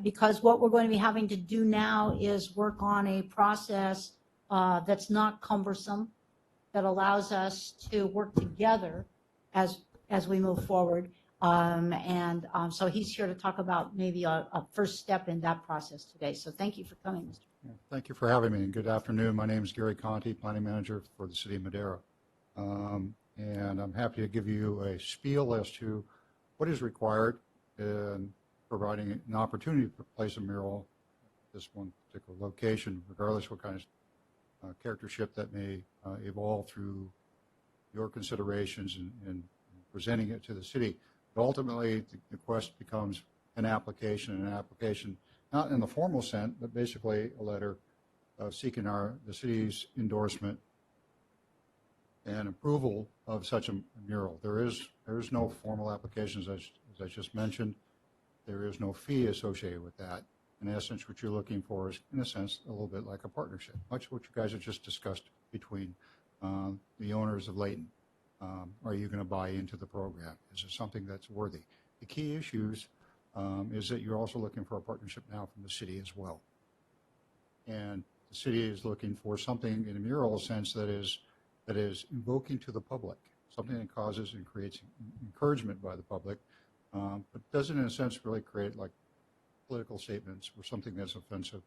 Speaker 1: Because what we're going to be having to do now is work on a process that's not cumbersome that allows us to work together as we move forward. So he's here to talk about maybe a first step in that process today. So thank you for coming, Mr.
Speaker 10: Thank you for having me, and good afternoon. My name is Gary Conti, Planning Manager for the City of Madera. And I'm happy to give you a spiel as to what is required in providing an opportunity to place a mural at this one particular location, regardless what kind of charactership that may evolve through your considerations and presenting it to the city. But ultimately, the quest becomes an application not in the formal sense, but basically a letter seeking the city's endorsement and approval of such a mural. There is no formal applications, as I just mentioned. There is no fee associated with that. In essence, what you're looking for is, in a sense, a little bit like a partnership, much what you guys have just discussed between the owners of Layton. Are you going to buy into the program? Is it something that's worthy? The key issues is that you're also looking for a partnership now from the city as well. And the city is looking for something in a mural sense that is invoking to the public, something that causes and creates encouragement by the public, but doesn't in a sense really create like political statements or something that's offensive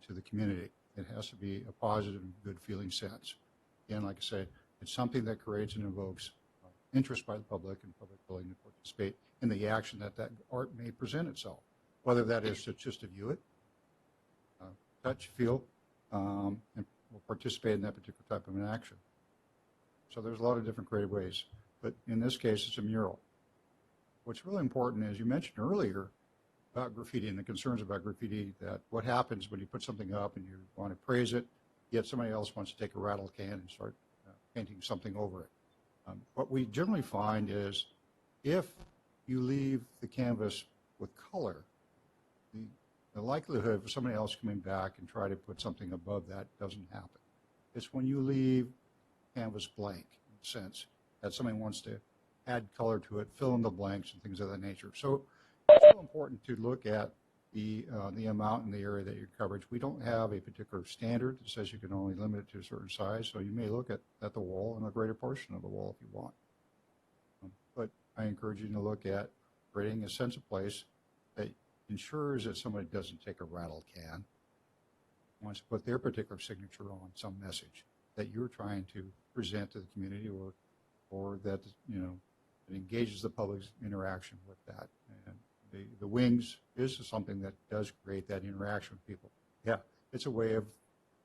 Speaker 10: to the community. It has to be a positive and good feeling sense. Again, like I say, it's something that creates and invokes interest by the public and public willing to participate in the action that art may present itself, whether that is to just to view it, touch, feel, and will participate in that particular type of an action. So there's a lot of different creative ways, but in this case, it's a mural. What's really important, as you mentioned earlier, about graffiti and the concerns about graffiti, that what happens when you put something up and you want to praise it, yet somebody else wants to take a rattle can and start painting something over it. What we generally find is if you leave the canvas with color, the likelihood of somebody else coming back and try to put something above that doesn't happen. It's when you leave canvas blank, in a sense, that somebody wants to add color to it, fill in the blanks and things of that nature. So it's so important to look at the amount and the area that you're coverage. We don't have a particular standard that says you can only limit it to a certain size, so you may look at the wall and a greater portion of the wall if you want. But I encourage you to look at creating a sense of place that ensures that somebody doesn't take a rattle can, wants to put their particular signature on some message that you're trying to present to the community, or that, you know, it engages the public's interaction with that. And the wings is something that does create that interaction with people. Yeah, it's a way of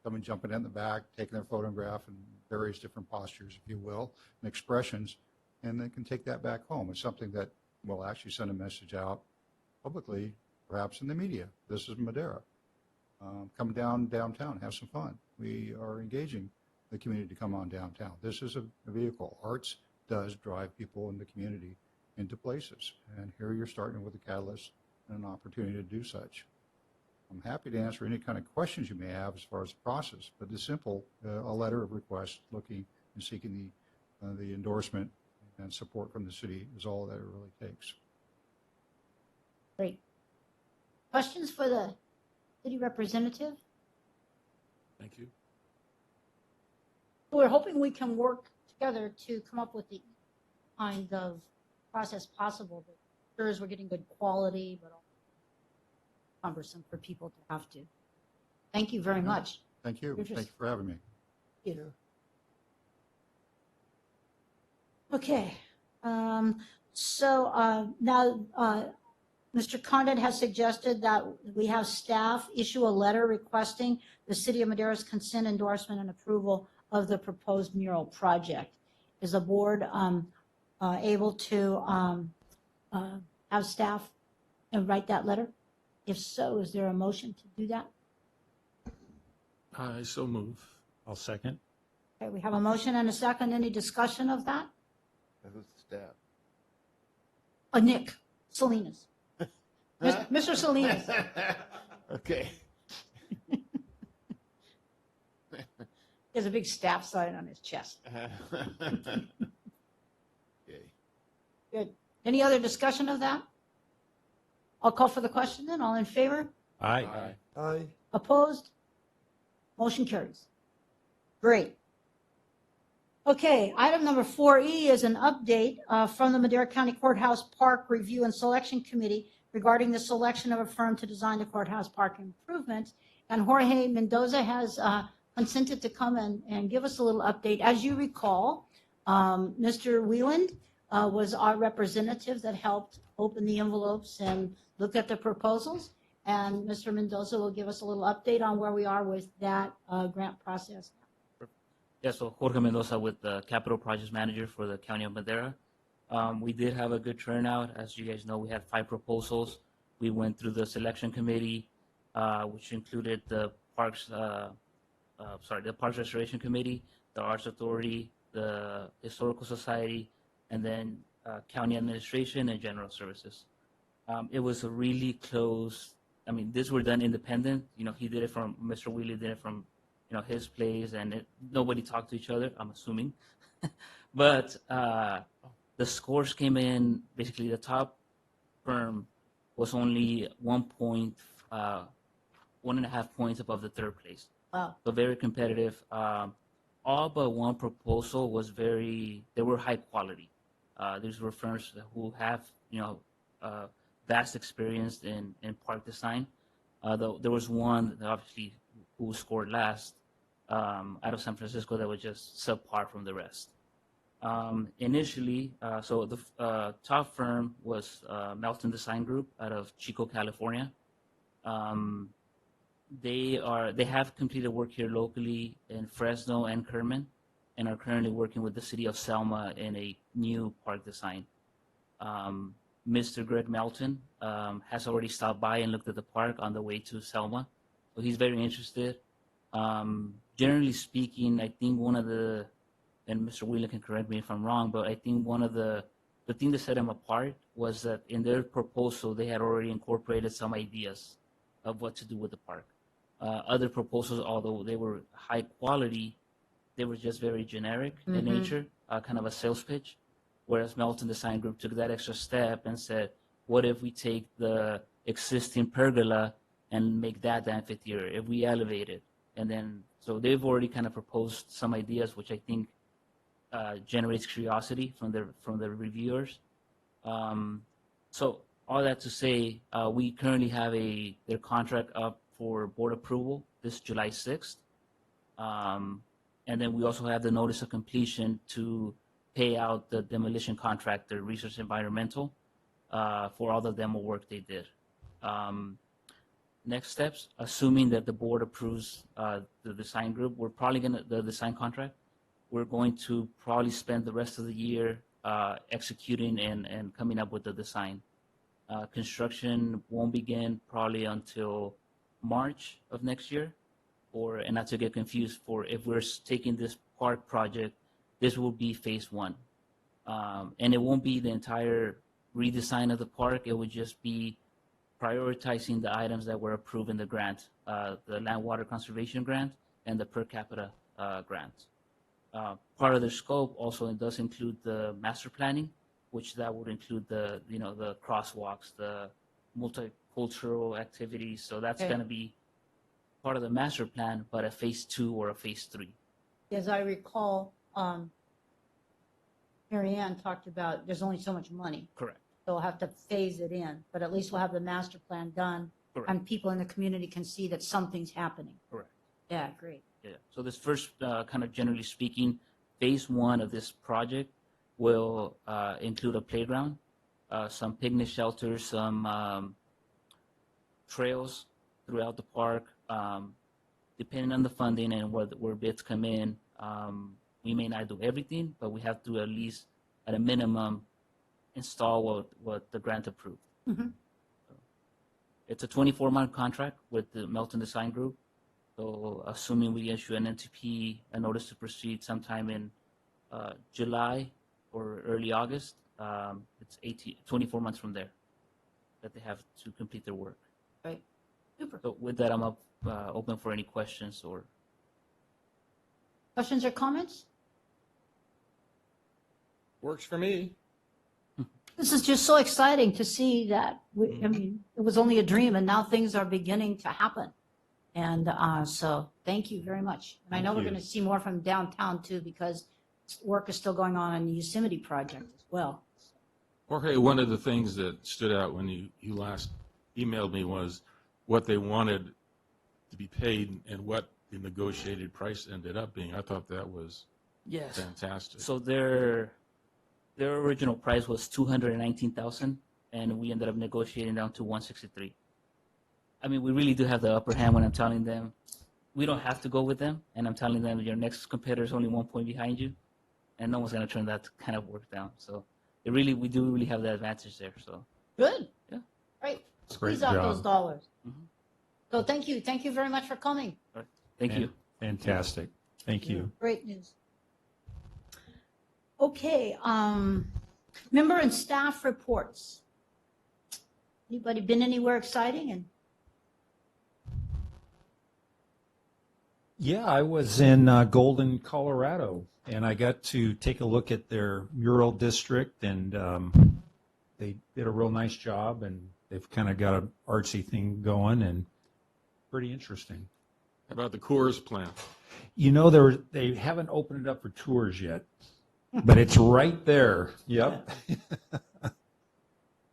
Speaker 10: someone jumping in the back, taking their photograph in various different postures, if you will, and expressions, and they can take that back home. It's something that will actually send a message out publicly, perhaps in the media. This is Madera. Come downtown, have some fun. We are engaging the community to come on downtown. This is a vehicle. Arts does drive people in the community into places. And here you're starting with a catalyst and an opportunity to do such. I'm happy to answer any kind of questions you may have as far as the process, but it's simple, a letter of request looking and seeking the endorsement and support from the city is all that it really takes.
Speaker 1: Great. Questions for the city representative?
Speaker 2: Thank you.
Speaker 1: We're hoping we can work together to come up with the kind of process possible that ensures we're getting good quality, but also cumbersome for people to have to. Thank you very much.
Speaker 10: Thank you. Thank you for having me.
Speaker 1: Thank you. Okay. Now, Mr. Condon has suggested that we have staff issue a letter requesting the City of Madera's consent, endorsement, and approval of the proposed mural project. Is the board able to have staff write that letter? If so, is there a motion to do that?
Speaker 2: I so move.
Speaker 5: I'll second.
Speaker 1: Okay, we have a motion and a second. Any discussion of that?
Speaker 3: Who's the staff?
Speaker 1: Nick Salinas. Mr. Salinas.
Speaker 3: Okay.
Speaker 1: He has a big staff sign on his chest.
Speaker 3: Okay.
Speaker 1: Good. Any other discussion of that? I'll call for the question then. All in favor?
Speaker 5: Aye.
Speaker 7: Aye.
Speaker 1: Opposed? Motion carries. Great. Okay, item number 4E is an update from the Madera County Courthouse Park Review and Selection Committee regarding the selection of a firm to design the courthouse park improvements. And Jorge Mendoza has consented to come and give us a little update. As you recall, Mr. Wieland was our representative that helped open the envelopes and look at the proposals. And Mr. Mendoza will give us a little update on where we are with that grant process.
Speaker 11: Yeah, so Jorge Mendoza with the Capital Projects Manager for the County of Madera. We did have a good turnout. As you guys know, we had 5 proposals. We went through the selection committee, which included the Parks Restoration Committee, the Arts Authority, the Historical Society, and then County Administration and General Services. It was a really close, I mean, these were done independent. You know, he did it from, Mr. Wheeler did it from, you know, his place, and nobody talked to each other, I'm assuming. But the scores came in, basically the top firm was only 1.5 points above the third place.
Speaker 1: Wow.
Speaker 11: So very competitive. All but one proposal was they were high quality. These were firms who have, you know, vast experience in park design. Though there was one that obviously who scored last out of San Francisco that was just subpar from the rest. Initially, so the top firm was Melton Design Group out of Chico, California. They have completed work here locally in Fresno and Kerman, and are currently working with the city of Selma in a new park design. Mr. Greg Melton has already stopped by and looked at the park on the way to Selma, so he's very interested. Generally speaking, I think one of the, and Mr. Wheeler can correct me if I'm wrong, but I think one of the thing that set them apart was that in their proposal, they had already incorporated some ideas of what to do with the park. Other proposals, although they were high quality, they were just very generic in nature, kind of a sales pitch. Whereas Melton Design Group took that extra step and said, what if we take the existing pergola and make that the amphitheater, if we elevate it? And then, so they've already kind of proposed some ideas, which I think generates curiosity from the reviewers. So all that to say, we currently have their contract up for board approval this July 6th. And then we also have the notice of completion to pay out the demolition contractor, Research Environmental, for all the demo work they did. Next steps, assuming that the board approves the design group, we're probably the design contract, we're going to probably spend the rest of the year executing and coming up with the design. Construction won't begin probably until March of next year, and not to get confused, if we're taking this park project, this will be phase 1. And it won't be the entire redesign of the park, it would just be prioritizing the items that were approved in the grant, the Land Water Conservation Grant and the per capita grant. Part of the scope also does include the master planning, which that would include the crosswalks, the multicultural activities. So that's going to be part of the master plan, but a phase 2 or a phase 3.
Speaker 1: As I recall, Mary Ann talked about there's only so much money.
Speaker 11: Correct.
Speaker 1: So we'll have to phase it in, but at least we'll have the master plan done.
Speaker 11: Correct.
Speaker 1: And people in the community can see that something's happening.
Speaker 11: Correct.
Speaker 1: Yeah, great.
Speaker 11: Yeah. So this first, kind of generally speaking, phase 1 of this project will include a playground, some picnic shelters, some trails throughout the park. Depending on the funding and where bids come in, we may not do everything, but we have to at least, at a minimum, install what the grant approved.
Speaker 1: Mm-hmm.
Speaker 11: So it's a 24-month contract with the Melton Design Group. So assuming we issue an NTP, a notice to proceed sometime in July or early August, it's 24 months from there that they have to complete their work.
Speaker 1: Right. Super.
Speaker 11: So with that, I'm open for any questions or.
Speaker 1: Questions or comments?
Speaker 2: Works for me.
Speaker 1: This is just so exciting to see that, I mean, it was only a dream and now things are beginning to happen. And so thank you very much. And I know we're
Speaker 5: Thank you.
Speaker 1: going to see more from downtown too, because work is still going on the Yosemite project as well.
Speaker 2: Jorge, one of the things that stood out when you last emailed me was what they wanted to be paid and what the negotiated price ended up being. I thought that was
Speaker 11: Yes.
Speaker 2: fantastic.
Speaker 11: So their original price was 219,000, and we ended up negotiating down to 163. I mean, we really do have the upper hand when I'm telling them we don't have to go with them, and I'm telling them your next competitor is only 1 point behind you, and no one's going to turn that kind of work down. So we do really have the advantage there. So
Speaker 1: Good.
Speaker 11: Yeah.
Speaker 1: Great.
Speaker 5: Great
Speaker 1: Squeeze out
Speaker 5: job.
Speaker 1: those dollars.
Speaker 11: Mhm.
Speaker 1: So thank you very much for coming.
Speaker 11: thank you.
Speaker 5: Fantastic. Thank you.
Speaker 1: Great news. Okay, member and staff reports. Anybody been anywhere exciting? And
Speaker 5: Yeah, I was in Golden, Colorado, and I got to take a look at their mural district, and they did a real nice job, and they've kind of got an artsy thing going, and pretty interesting.
Speaker 2: How about the Coors plant?
Speaker 5: You know, they haven't opened it up for tours yet, but it's right there. Yep.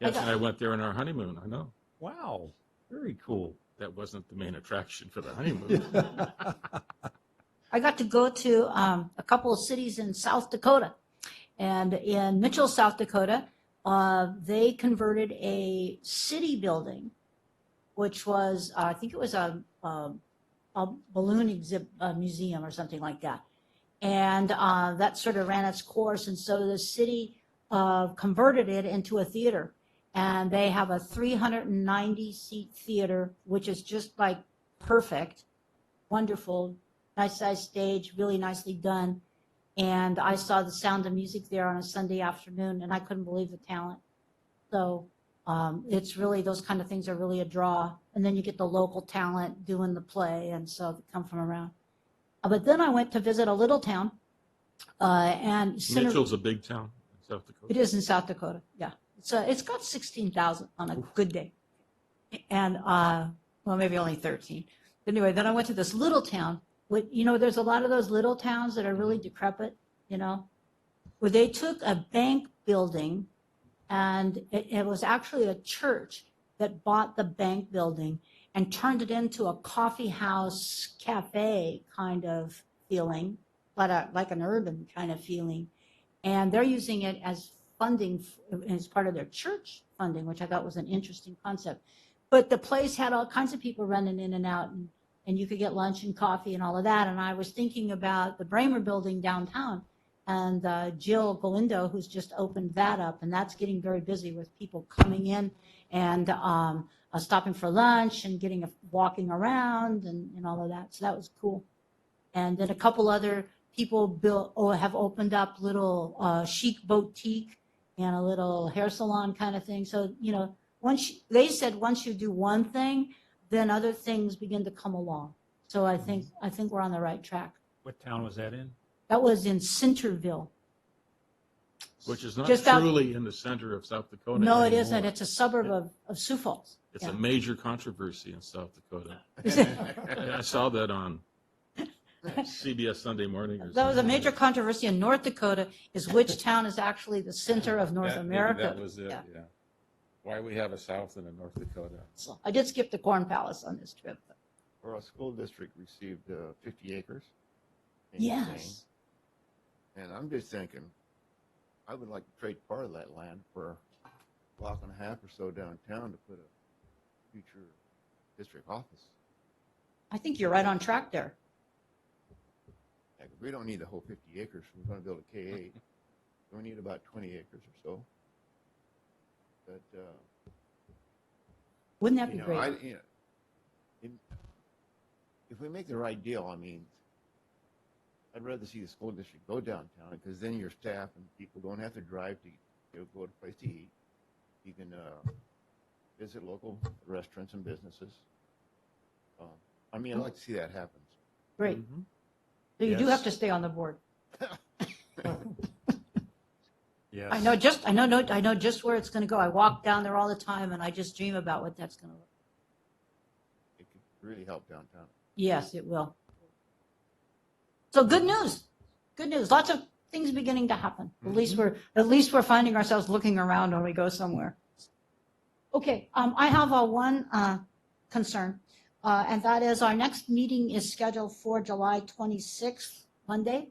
Speaker 2: Yes, and I went there on our honeymoon. I know.
Speaker 5: Wow, very cool.
Speaker 2: That wasn't the main attraction for the honeymoon.
Speaker 1: I got to go to a couple of cities in South Dakota. And in Mitchell, South Dakota, they converted a city building, which was, I think it was a balloon museum or something like that. And that sort of ran its course. And so the city converted it into a theater. And they have a 390-seat theater, which is just like perfect, wonderful, nice sized stage, really nicely done. And I saw the Sound of Music there on a Sunday afternoon, and I couldn't believe the talent. So it's really, those kind of things are really a draw. And then you get the local talent doing the play, and so they come from around. But then I went to visit a little town. And
Speaker 2: Mitchell's a big town in South Dakota.
Speaker 1: It is in South Dakota, yeah. It's got 16,000 on a good day. And, well, maybe only 13. But anyway, then I went to this little town. There's a lot of those little towns that are really decrepit, where they took a bank building, and it was actually a church that bought the bank building and turned it into a coffee house cafe kind of feeling, like an urban kind of feeling. And they're using it as funding as part of their church funding, which I thought was an interesting concept. But the place had all kinds of people running in and out, and you could get lunch and coffee and all of that. And I was thinking about the Bramer building downtown, and Jill Galindo, who's just opened that up, and that's getting very busy with people coming in and stopping for lunch and walking around and all of that. So that was cool. And then a couple other people have opened up little chic boutique and a little hair salon kind of thing. So, they said once you do one thing, then other things begin to come along. So I think we're on the right track.
Speaker 5: What town was that in?
Speaker 1: That was in Centerville.
Speaker 2: Which is not
Speaker 1: Just
Speaker 2: truly in the center of South Dakota
Speaker 1: No, it
Speaker 2: anymore.
Speaker 1: isn't. It's a suburb of Sioux Falls.
Speaker 2: It's
Speaker 1: Yeah.
Speaker 2: a major controversy in South Dakota.
Speaker 1: Is it?
Speaker 2: I saw that on CBS Sunday Morning or something.
Speaker 1: That was a major controversy in North Dakota, is which town is actually the center of North
Speaker 2: Maybe
Speaker 1: America.
Speaker 2: that was it,
Speaker 1: Yeah.
Speaker 2: yeah. Why we have a South and a North Dakota.
Speaker 1: So I did skip the Corn Palace on this trip.
Speaker 3: Our school district received 50 acres. in
Speaker 1: Yes.
Speaker 3: Spain. And I'm just thinking, I would like to trade part of that land for a block and a half or so downtown to put a future district office.
Speaker 1: I think you're right on track there.
Speaker 3: Yeah, 'cause we don't need the whole 50 acres. We're going to build a K8. We need about 20 acres or so. But,
Speaker 1: Wouldn't that be great?
Speaker 3: If we make the right deal, I'd rather see the school district go downtown, because then your staff and people don't have to drive to go to a place to eat. You can visit local restaurants and businesses. I'd like to see that happen.
Speaker 1: Great.
Speaker 2: Mhm.
Speaker 1: So you do
Speaker 5: Yes.
Speaker 1: have to stay on the board.
Speaker 5: Yes.
Speaker 1: I know just where it's going to go. I walk down there all the time, and I just dream about what that's going to look.
Speaker 3: It could really help downtown.
Speaker 1: Yes, it will. So good news. Good news. Lots of things beginning to happen. At least we're finding ourselves looking around when we go somewhere. Okay, I have one concern, and that is our next meeting is scheduled for July 26th, Monday.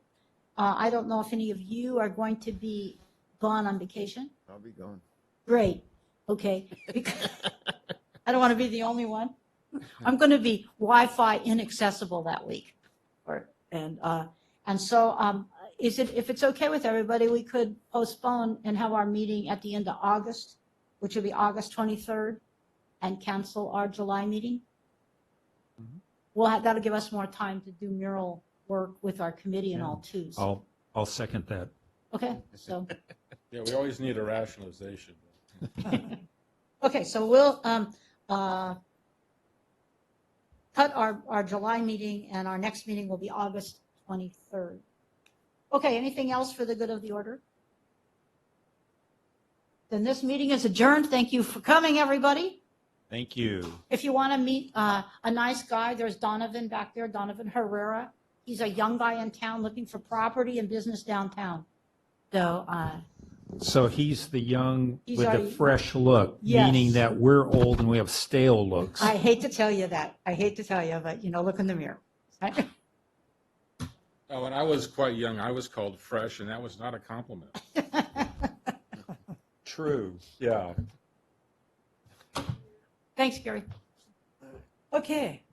Speaker 1: I don't know if any of you are going to be gone on vacation.
Speaker 3: I'll be going.
Speaker 1: Great, okay. I don't want to be the only one. I'm going to be Wi-Fi inaccessible that week. And so if it's okay with everybody, we could postpone and have our meeting at the end of August, which will be August 23rd, and cancel our July meeting. That'll give us more time to do mural work with our committee and all too. So-
Speaker 5: I'll second that.
Speaker 1: Okay, so,
Speaker 2: Yeah, we always need a rationalization.
Speaker 1: okay, so we'll cut our July meeting, and our next meeting will be August 23rd. Okay, anything else for the good of the order? Then this meeting is adjourned. Thank you for coming, everybody.
Speaker 5: Thank you.
Speaker 1: If you want to meet a nice guy, there's Donovan back there, Donovan Herrera. He's a young guy in town looking for property and business downtown. So,
Speaker 5: So he's the young
Speaker 1: He's
Speaker 5: with the
Speaker 1: our-
Speaker 5: fresh look,
Speaker 1: Yes.
Speaker 5: meaning that we're old and we have stale looks.
Speaker 1: I hate to tell you that. I hate to tell you, but look in the mirror.
Speaker 2: Oh, when I was quite young, I was called fresh, and that was not a compliment.
Speaker 5: True. Yeah.
Speaker 1: Thanks, Gary. Okay.